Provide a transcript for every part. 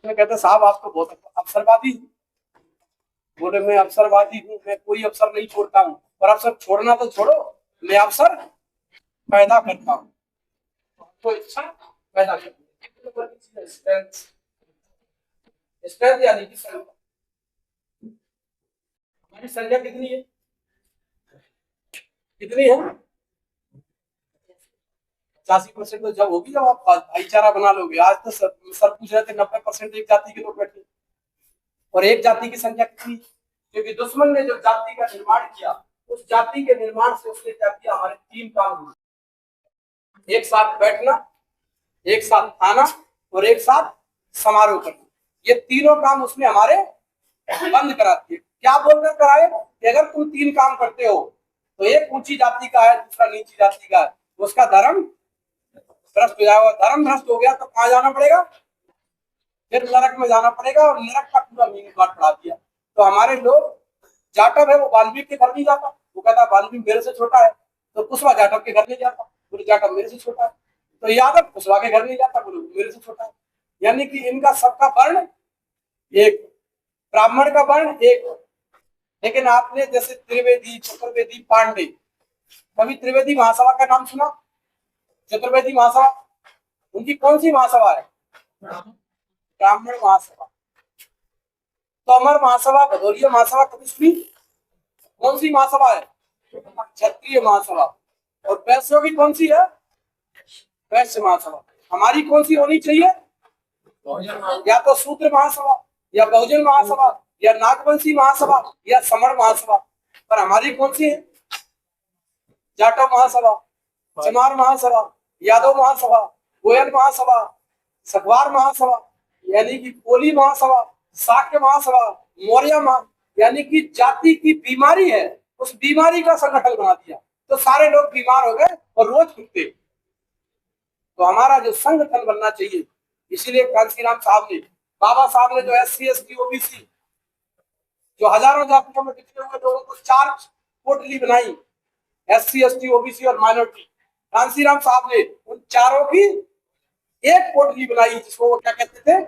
उसने कहते साहब आप तो बहुत अवसरवादी हैं। बोले मैं अवसरवादी हूँ, मैं कोई अवसर नहीं छोड़ता हूँ, और अवसर छोड़ना तो छोड़ो, मैं अवसर पैदा करता हूँ। तो इच्छा पैदा करती है। स्ट्रेंथ यानी कि संख्या। हमारी संख्या कितनी है? कितनी है? 85% तो जब होगी जब आप भाईचारा बना लोगे। आज तो सर पूछ रहे थे 90% एक जाति के लोग बैठे, और एक जाति की संख्या कितनी? क्योंकि दुश्मन ने जो जाति का निर्माण किया, उस जाति के निर्माण से उसने क्या किया? हमारे 3 काम हुए। एक साथ बैठना, एक साथ खाना, और एक साथ समारोह करना। ये तीनों काम उसने हमारे बंद करा दिए। क्या बोलकर कराए कि अगर तुम 3 काम करते हो तो एक ऊंची जाति का है, दूसरा नीची जाति का है, उसका धर्म भ्रष्ट हो जाएगा। धर्म भ्रष्ट हो गया तो कहाँ जाना पड़ेगा? फिर नरक में जाना पड़ेगा, और नरक का पूरा मीन काट पड़ा दिया। तो हमारे लोग, जाटव है वो वाल्मीकि के घर नहीं जाता, वो कहता वाल्मीकि मेरे से छोटा है। तो कुशवा जाटव के घर नहीं जाता, बोले जाटव मेरे से छोटा है। तो यादव कुशवा के घर नहीं जाता, बोले मेरे से छोटा है। यानी कि इनका सबका वर्ण एक, ब्राह्मण का वर्ण एक। लेकिन आपने जैसे त्रिवेदी, चतुर्वेदी, पांडे, कभी त्रिवेदी महासभा का नाम सुना? चतुर्वेदी महासभा, उनकी कौन सी महासभा है? ब्राह्मण महासभा। तोमर महासभा, भदौरिया महासभा कभी सुनी? कौन सी महासभा है? क्षत्रिय महासभा। और वैश्यों की कौन सी है? वैश्य महासभा। हमारी कौन सी होनी चाहिए? या तो शूद्र महासभा, या बहुजन महासभा, या नागवंशी महासभा, या समर महासभा। पर हमारी कौन सी है? जाटव महासभा, चमार महासभा, यादव महासभा, गोयल महासभा, सखवार महासभा, यानी कि कोली महासभा, शाक्य महासभा, मौर्य यानी कि जाति की बीमारी है, उस बीमारी का संगठन बना दिया। तो सारे लोग बीमार हो गए और रोज कुत्ते। तो हमारा जो संगठन बनना चाहिए, इसीलिए कांसीराम साहब ने, बाबा साहब ने जो SC ST OBC जो हजारों जातियों में बिखरे हुए लोगों को 4 कोटली बनाई, SC ST OBC और माइनॉरिटी, कांसीराम साहब ने उन चारों की एक कोटली बनाई, जिसको वो क्या कहते थे?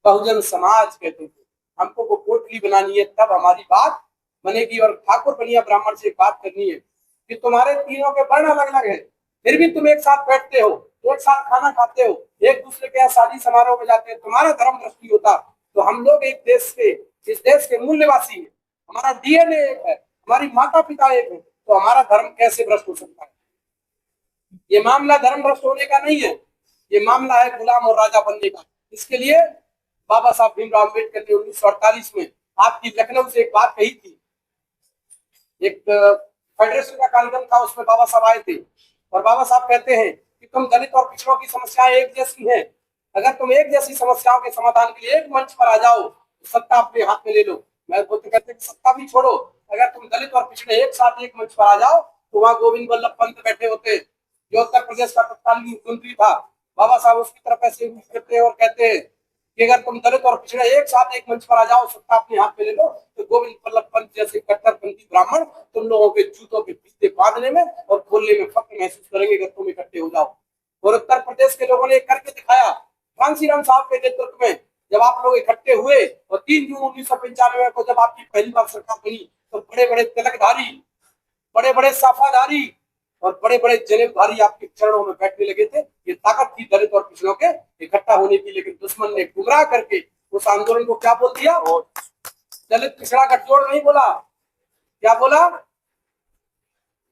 बहुजन समाज कहते थे। हमको वो कोटली बनानी है, तब हमारी बात बनेगी। और ठाकुर बनिया ब्राह्मण से एक बात करनी है कि तुम्हारे तीनों के वर्ण अलग अलग है, फिर भी तुम एक साथ बैठते हो, एक साथ खाना खाते हो, एक दूसरे के यहाँ शादी समारोह में जाते हो। तुम्हारा धर्म दृष्टि होता तो हम लोग एक देश के, इस देश के मूल्यवासी हैं, हमारा DNA एक है, हमारी माता पिता एक है, तो हमारा धर्म कैसे भ्रष्ट हो सकता है? ये मामला धर्म भ्रष्ट होने का नहीं है, ये मामला है गुलाम और राजा बनने का। इसके लिए बाबा साहब भीमराव अम्बेडकर ने 1948 में आपकी लखनऊ से एक बात कही थी। एक फेडरेशन का कार्यक्रम था, उसमें बाबा साहब आए थे, और बाबा साहब कहते हैं कि तुम दलित और पिछड़ों की समस्याएं एक जैसी हैं, अगर तुम एक जैसी समस्याओं के समाधान के लिए एक मंच पर आ जाओ तो सत्ता अपने हाथ में ले लो। मैं तो कहते हैं सत्ता भी छोड़ो, अगर तुम दलित और पिछड़े एक साथ एक मंच पर आ जाओ तो वहां गोविंद वल्लभ पंत बैठे होते, जो उत्तर प्रदेश का तत्कालीन मुख्यमंत्री था। बाबा साहब उसकी तरफ ऐसे करते हैं और कहते हैं कि अगर तुम दलित और पिछड़े एक साथ एक मंच पर आ जाओ, सत्ता अपने हाथ में ले लो, तो गोविंद वल्लभ पंत जैसे कट्टरपंथी ब्राह्मण तुम लोगों के जूतों के फीते बांधने में और खोलने में फख्र महसूस करेंगे अगर तुम इकट्ठे हो जाओ। और उत्तर प्रदेश के लोगों ने करके दिखाया। कांसीराम साहब के नेतृत्व में जब आप लोग इकट्ठे हुए और 3 जून 1995 को जब आपकी पहली बार सरकार बनी, तो बड़े बड़े तिलकधारी, बड़े बड़े साफाधारी और बड़े बड़े जनेऊधारी आपके चरणों में बैठने लगे थे। ये ताकत थी दलित और पिछड़ों के इकट्ठा होने की। लेकिन दुश्मन ने गुमराह करके उस आंदोलन को क्या बोल दिया? दलित पिछड़ा गठजोड़ नहीं बोला, क्या बोला?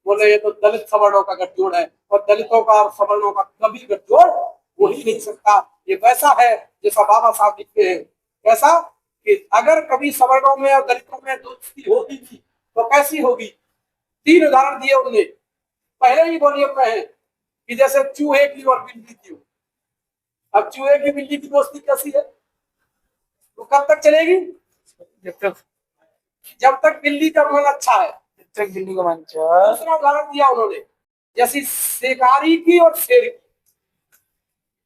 बोले ये तो दलित सवर्णों का गठजोड़ है, और दलितों का और सवर्णों का कभी गठजोड़ हो ही नहीं सकता। ये वैसा है जैसा बाबा साहब लिखते हैं, कैसा कि अगर कभी सवर्णों में और दलितों में दोस्ती होती थी तो कैसी होगी? 3 उदाहरण दिए उन्होंने पहले ही वॉल्यूम में है कि जैसे चूहे की और बिल्ली की। अब चूहे की बिल्ली की दोस्ती कैसी है? वो कब तक चलेगी? जब तक बिल्ली का मन अच्छा है, जब तक बिल्ली का मन अच्छा। दूसरा उदाहरण दिया उन्होंने जैसी शिकारी की और शेर की।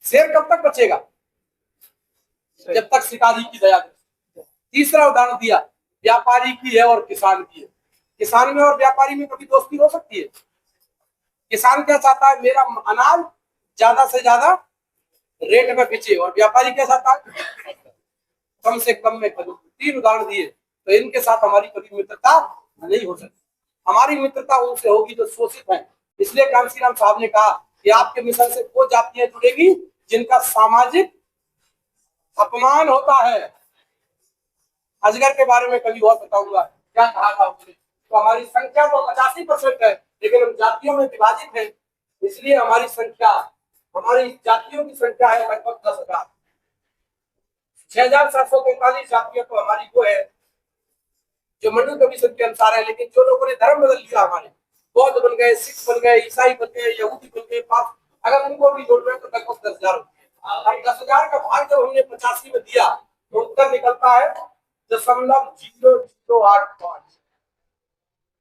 शेर कब तक बचेगा? जब तक शिकारी की दया। तीसरा उदाहरण दिया व्यापारी की है और किसान की है। किसान में और व्यापारी में कभी दोस्ती हो सकती है? किसान क्या चाहता है? मेरा अनाज ज्यादा से ज्यादा रेट में बेचे। और व्यापारी क्या चाहता है? कम से कम में 3 उदाहरण दिए, तो इनके साथ हमारी कभी मित्रता नहीं हो सकती। हमारी मित्रता उनसे होगी जो शोषित है। इसलिए कांसी राम साहब ने कहा कि आपके मिशन से वो जातियां जुड़ेगी जिनका सामाजिक अपमान होता है। अजगर के बारे में कभी और बताऊंगा क्या कहा था उसने। तो हमारी संख्या तो 85% है, लेकिन हम जातियों में विभाजित हैं। इसलिए हमारी संख्या, हमारी जातियों की संख्या है लगभग 10,000। 6,743 जातियां तो हमारी वो है जो मंडल कमीशन के अनुसार है। लेकिन जो लोगों ने धर्म बदल लिया, हमारे बौद्ध बन गए, सिख बन गए, ईसाई बन गए, यहूदी बन गए, अगर उनको भी जोड़ रहे तो लगभग 10,000 होते हैं। 10,000 का भाग जब हमने 85 में दिया तो उत्तर निकलता है 0.0085।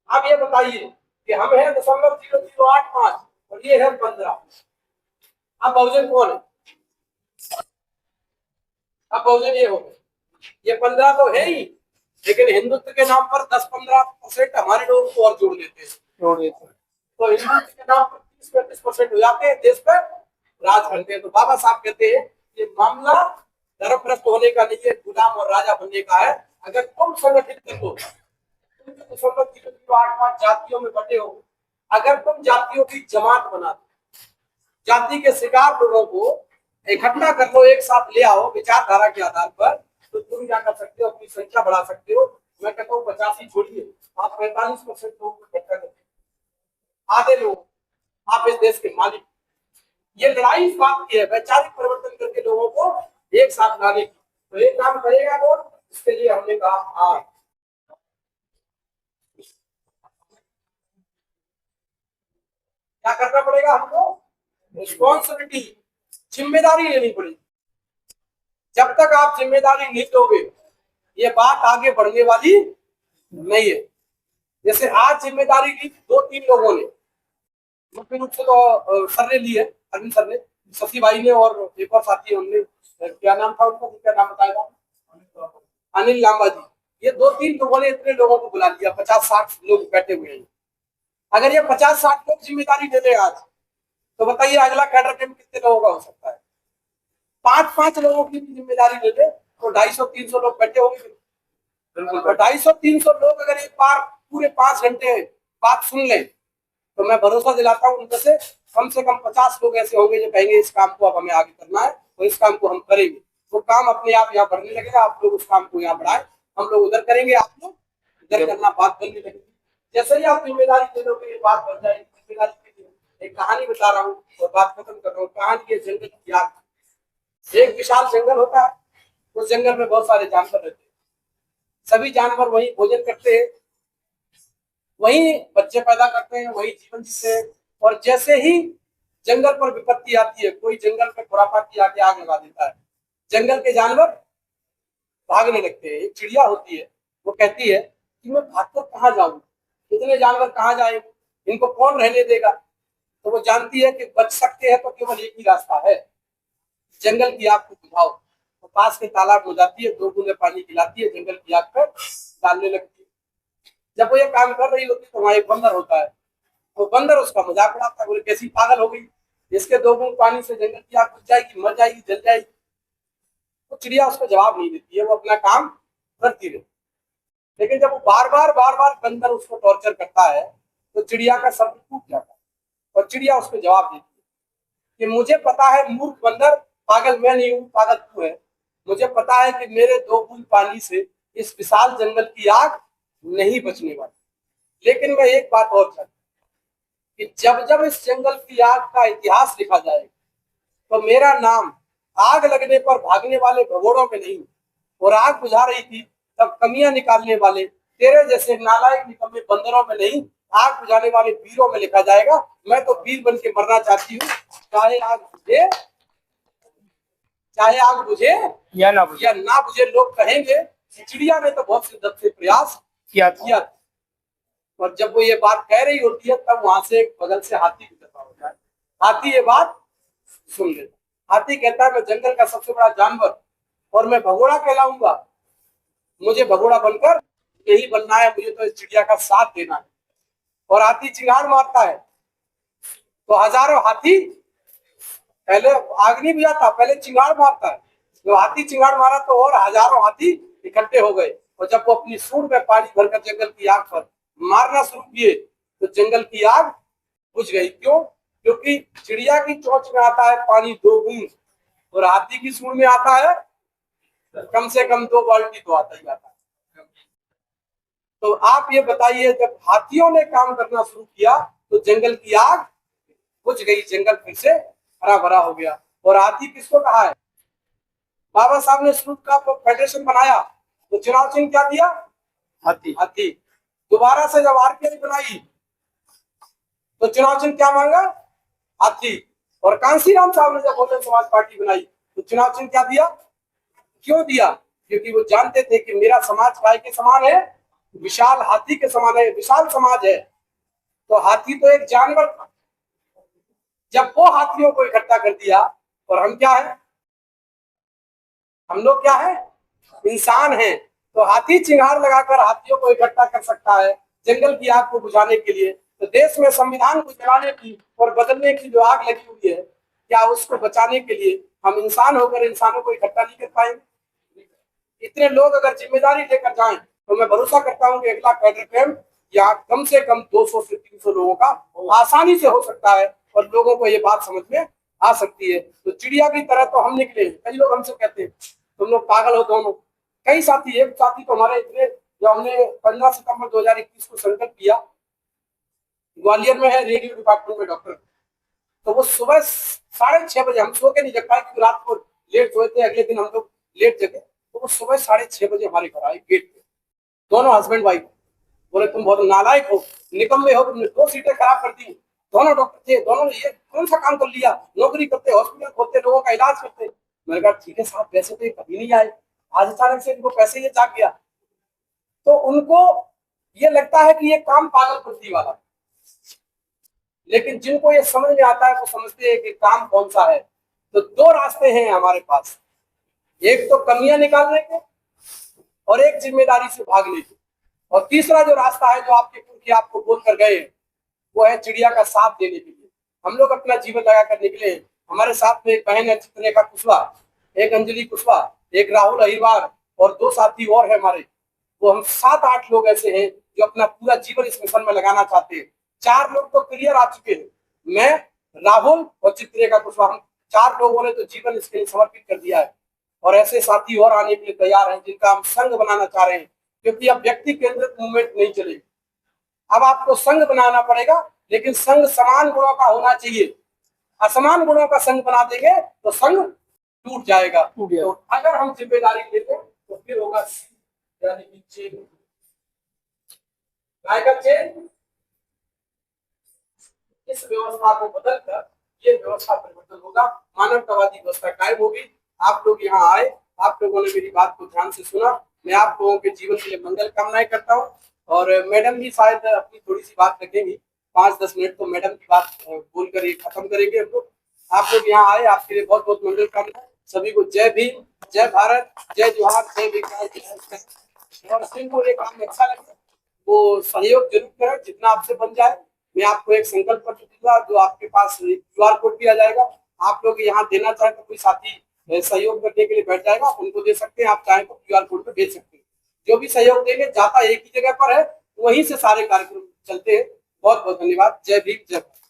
अब ये बताइए कि हम है 0.0085 और ये है 15। अब बहुजन कौन है? अब बहुजन ये हो गए, ये 15 तो है ही, लेकिन हिंदुत्व के नाम पर 10-15% हमारे लोगों को और जोड़ लेते हैं। तो हिंदुत्व के नाम पर 30-35% हो जाते हैं, देश पर राज करते हैं। तो बाबा साहब कहते हैं ये मामला धर्मभ्रष्ट होने का नहीं है, गुलाम और राजा बनने का है। अगर तुम संगठित करो, तुम 8 जातियों में बटे हो, अगर तुम जातियों की जमात बना दो, जाति के शिकार लोगों को इकट्ठा कर लो, एक साथ ले आओ विचारधारा के आधार पर, तो तुम क्या कर सकते हो, अपनी संख्या बढ़ा सकते हो। मैं कहता हूँ 85 छोड़िए, आप 45% लोगों को इकट्ठा करते, आधे लोग आप इस देश के मालिक। ये लड़ाई इस बात की है, वैचारिक परिवर्तन करके लोगों को एक साथ लाने की। तो एक काम करेगा कौन, इसके लिए हमने कहा क्या करना पड़ेगा हमको, रिस्पॉन्सिबिलिटी, जिम्मेदारी लेनी पड़ेगी। जब तक आप जिम्मेदारी नहीं लोगे ये बात आगे बढ़ने वाली नहीं है। जैसे आज जिम्मेदारी ली 2-3 लोगों ने, मुख्य रूप से तो सर ने ली है, अरविंद सर ने, शशि भाई ने, और एक और साथी है उनने, क्या नाम था उनका, क्या नाम बताया था, अनिल लांबा जी। ये 2-3 लोगों ने इतने लोगों को बुला लिया, 50-60 लोग बैठे हुए हैं। अगर ये 50-60 लोग जिम्मेदारी ले लें आज, तो बताइए अगला कैडर कैंप कितने लोगों का हो सकता है। 5-5 लोगों की जिम्मेदारी ले ले तो 250-300 लोग बैठे होंगे। तो 250-300 लोग अगर एक बार पूरे 5 घंटे बात सुन ले, तो मैं भरोसा दिलाता हूँ उनमें से कम 50 लोग ऐसे होंगे जो कहेंगे इस काम को अब हमें आगे करना है और इस काम को हम करेंगे। वो काम अपने आप यहाँ बढ़ने लगेगा। आप लोग उस काम को यहाँ बढ़ाए, हम लोग उधर करेंगे, आप लोग इधर करना, बात बनने लगेगी। जैसे ही आप जिम्मेदारी दे दोगे ये बात बढ़ जाएगी। जिम्मेदारी के लिए एक कहानी बता रहा हूँ और बात खत्म कर रहा हूँ। कहानी के जंगल की आग। एक विशाल जंगल होता है, उस जंगल में बहुत सारे जानवर रहते हैं। सभी जानवर वही भोजन करते हैं, वही बच्चे पैदा करते हैं, वही जीवन जीते हैं। और जैसे ही जंगल पर विपत्ति आती है, कोई जंगल में खुरापाती आके आग लगा देता है, जंगल के जानवर भागने लगते हैं। एक चिड़िया होती है, वो कहती है कि मैं भागकर कहाँ जाऊं, इतने जानवर कहाँ जाएंगे, इनको कौन रहने देगा। तो वो जानती है कि बच सकते हैं तो केवल एक ही रास्ता है, जंगल की आग को बुझाओ। तो पास के तालाब में जाती है, 2 बूंदे पानी पिलाती है, जंगल की आग पर डालने लगती है। जब वो ये काम कर रही होती है तो वहां एक बंदर होता है। वो बंदर उसका मजाक उड़ाता है, बोले कैसी पागल हो गई, इसके 2 बूंद पानी से जंगल की आग बुझ जाएगी, मर जाएगी, जल जाएगी। तो चिड़िया उसको जवाब नहीं देती है, वो अपना काम करती रहती। लेकिन जब वो बार बार बंदर उसको टॉर्चर करता है तो चिड़िया का सब्र टूट जाता है और चिड़िया उसको जवाब देती है कि मुझे पता है मूर्ख बंदर, पागल मैं नहीं हूँ, पागल तू है। मुझे पता है कि मेरे 2 बूंद पानी से इस विशाल जंगल की आग नहीं बचने वाली। लेकिन मैं एक बात और चाहता कि जब जब इस जंगल की आग का इतिहास लिखा जाएगा तो मेरा नाम आग लगने पर भागने वाले भगोड़ों में नहीं, और आग बुझा रही थी तब कमियां निकालने वाले तेरे जैसे नालायक निकम्मे बंदरों में नहीं, आग बुझाने वाले वीरों में लिखा जाएगा। मैं तो वीर बन के मरना चाहती हूँ, चाहे आग बुझे या ना बुझे। लोग कहेंगे चिड़िया ने तो बहुत शिद्दत से प्रयास किया। और जब वो ये बात कह रही होती है तब वहां से बगल से हाथी गुजरता होता है। हाथी ये बात सुन लेता। हाथी कहता है मैं जंगल का सबसे बड़ा जानवर और मैं भगोड़ा कहलाऊंगा, मुझे भगोड़ा बनकर यही बनना है, मुझे तो इस चिड़िया का साथ देना है। और हाथी चिंगार मारता है तो हजारों हाथी, पहले आग नहीं बुझाता, पहले चिंगार मारता है जब हाथी चिंगाड़ मारा तो और हजारों हाथी इकट्ठे हो गए, और जब वो अपनी सूंड में पानी भरकर जंगल की आग पर मारना शुरू किए तो जंगल की आग बुझ गई। क्यों? क्योंकि चिड़िया की चोंच में आता है पानी 2 बूंद, और हाथी की सूंड में आता है कम से कम 2 बाल्टी, तो आता ही आता है। तो आप ये बताइए, जब हाथियों ने काम करना शुरू किया तो जंगल की आग बुझ गई, जंगल फिर से हरा भरा हो गया। और हाथी किसको कहा है? बाबा साहब ने शुरू का फेडरेशन बनाया तो चुनाव चिन्ह क्या दिया? हाथी। हाथी। दोबारा से जब आरपीआई बनाई तो चुनाव चिन्ह क्या मांगा? हाथी। और कांसीराम साहब ने जब बहुजन समाज पार्टी बनाई तो चुनाव चिन्ह क्या दिया? क्यों दिया? क्योंकि वो जानते थे कि मेरा समाज काय के समान है? विशाल हाथी के समान है, विशाल समाज है। तो हाथी तो एक जानवर था, जब वो हाथियों को इकट्ठा कर दिया, और हम क्या है? हम लोग क्या है? इंसान हैं। तो हाथी चिंगार लगाकर हाथियों को इकट्ठा कर सकता है जंगल की आग को बुझाने के लिए। तो देश में संविधान को जलाने की और बदलने की जो आग लगी हुई है, क्या उसको बचाने के लिए हम इंसान होकर इंसानों को इकट्ठा नहीं कर पाएंगे? इतने लोग अगर जिम्मेदारी लेकर जाएं तो मैं भरोसा करता हूं कि अगला कैडर कैंप यहाँ कम से कम 200 से 300 लोगों का आसानी से हो सकता है, और लोगों को ये बात समझ में आ सकती है। तो चिड़िया की तरह तो हम निकले। कई लोग हमसे कहते हैं तुम लोग पागल हो दोनों। कई साथी, एक साथी तो हमारे इतने, जो हमने 15 सितंबर 2021 को संकल्प किया, ग्वालियर में है रेडियो डिपार्टमेंट में डॉक्टर, तो वो सुबह 6:30 बजे, हम सो के नहीं जग पाए क्योंकि रात को लेट सोए थे, अगले दिन हम लोग लेट जगे, तो वो सुबह 6:30 बजे हमारे घर आए गेट पे, दोनों हस्बैंड वाइफ। बोले तुम बहुत नालायक हो, निकम्मे हो, तुमने 2 सीटें खराब कर दी। दोनों डॉक्टर थे, दोनों ने ये कौन सा काम कर लिया? नौकरी करते, हॉस्पिटल खोलते, लोगों का इलाज करते। मैंने कहा ठीक है साहब, पैसे तो ये कभी नहीं आए, आज अचानक से इनको पैसे ये जाग गया। तो उनको ये लगता है कि ये काम पागलपंती वाला, लेकिन जिनको ये समझ में आता है वो समझते हैं कि काम कौन सा है। तो 2 रास्ते हैं हमारे पास, एक तो कमियां निकालने के और एक जिम्मेदारी से भागने के, और तीसरा जो रास्ता है जो आपके पुरखे आपको बोल कर गए, वो है चिड़िया का साथ देने के लिए। हम लोग अपना जीवन लगा कर निकले हैं। हमारे साथ में एक बहन है चित्रलेखा कुशवाहा, एक अंजलि कुशवाहा, एक राहुल अहिरवार, और 2 साथी और है हमारे। वो हम 7-8 लोग ऐसे हैं जो अपना पूरा जीवन इस मिशन में लगाना चाहते हैं। 4 लोग तो क्लियर आ चुके हैं, मैं, राहुल और चित्रलेखा कुशवाहा, हम 4 लोगों ने तो जीवन इसके लिए समर्पित कर दिया है। और ऐसे साथी और आने के लिए तैयार हैं जिनका हम संघ बनाना चाह रहे हैं, क्योंकि अब व्यक्ति केंद्रित मूवमेंट नहीं चलेगी। अब आपको संघ बनाना पड़ेगा, लेकिन संघ समान गुणों का होना चाहिए। असमान गुणों का संघ बना देंगे तो संघ टूट जाएगा। तो अगर हम जिम्मेदारी लेते हैं तो फिर होगा यानी कि चेन, गाय का चेन। इस व्यवस्था को बदलकर ये व्यवस्था परिवर्तन होगा, मानवतावादी व्यवस्था कायम होगी। आप लोग यहाँ आए, आप लोगों ने मेरी बात को ध्यान से सुना। मैं आप लोगों के जीवन के लिए मंगल कामनाएं करता हूँ। और मैडम भी शायद अपनी थोड़ी सी बात रखेंगी, 5-10 मिनट तो मैडम की बात बोलकर ये खत्म करेंगे हम लोग। आप लोग यहाँ आए, आपके लिए बहुत बहुत मंगल कामनाएं। सभी को जय भीम, जय भारत, जय जोहार, जय विकास। और जिनको ये काम अच्छा लगे वो सहयोग जरूर करें, जितना आपसे बन जाए। मैं आपको एक संकल्प पत्र दूंगा जो आपके पास QR कोड दिया जाएगा। आप लोग यहाँ देना चाहे तो कोई साथी सहयोग करने के लिए बैठ जाएगा, उनको दे सकते हैं। आप चाहें तो QR कोड पे भेज सकते हैं। जो भी सहयोग देंगे जाता एक ही जगह पर है, वहीं से सारे कार्यक्रम चलते हैं। बहुत बहुत धन्यवाद। जय भीम, जय भारत।